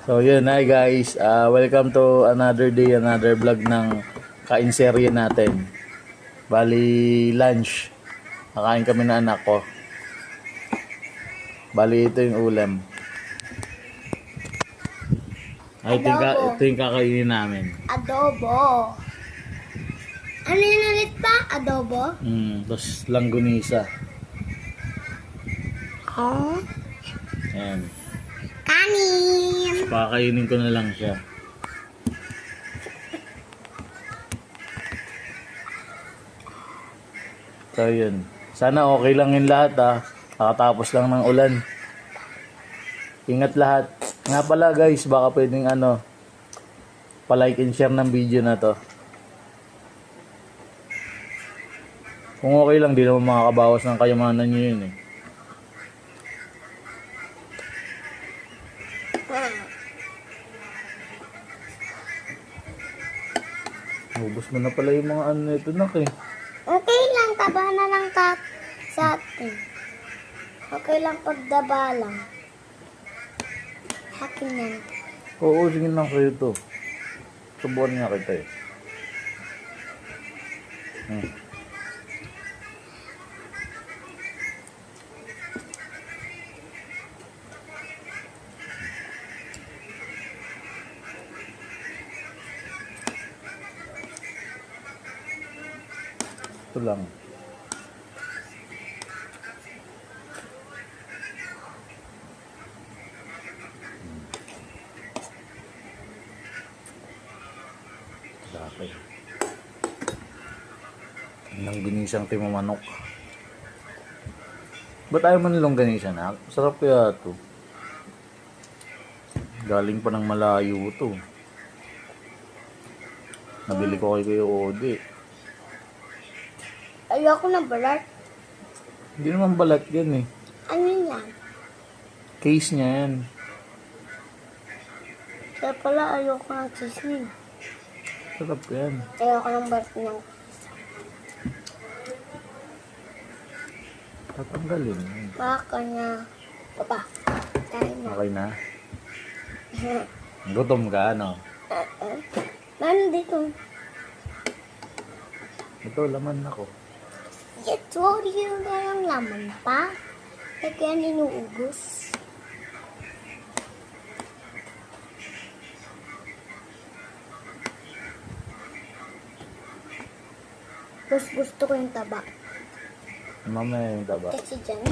So yun, hi guys, welcome to another day, another vlog ng kainserye natin. Bali lunch, nakain kami na anak ko. Bali ito yung ulam. Ay, ito yung kakainin namin. Adobo. Ano yun ulit pa? Adobo? Tapos langgunisa. Oh? Ayan. Kanin. Pakainin ko na lang siya. So yun. Sana okay lang yung lahat Kakatapos lang ng ulan. Ingat lahat. Nga pala guys, baka pwedeng pa-like and share ng video na to. Kung okay lang, di naman makakabawas ng kayamanan nyo yun eh. Ubus mo na pala yung mga ito nak eh. Okay lang, taba na lang sa atin. Okay lang pagdaba lang. Hakin yan. Oo, sige lang sa'yo to. Subukan nga kita eh. Ito lang. Okay. Ang ginisang timo manok. Ba't ayaw man nilang ganisa na? Sarap kaya ito. Galing pa ng malayo ito. Nabili ko kay Kuya Odi. Ayoko ng balat. Hindi naman balat yan eh. Ano yan? Case niya yan. Kaya pala ayoko ng chismin. Sarap yan. Ayoko ng balat ng Tatanggalin. baka niya. Papa, tayo na. Okay na. Gutom ka, ano? Ano dito? Ito, laman ako. Sorry yung parang laman pa. Kaya ninuubos. Gusto ko yung taba. Mamaya yung taba. Kasi dyan.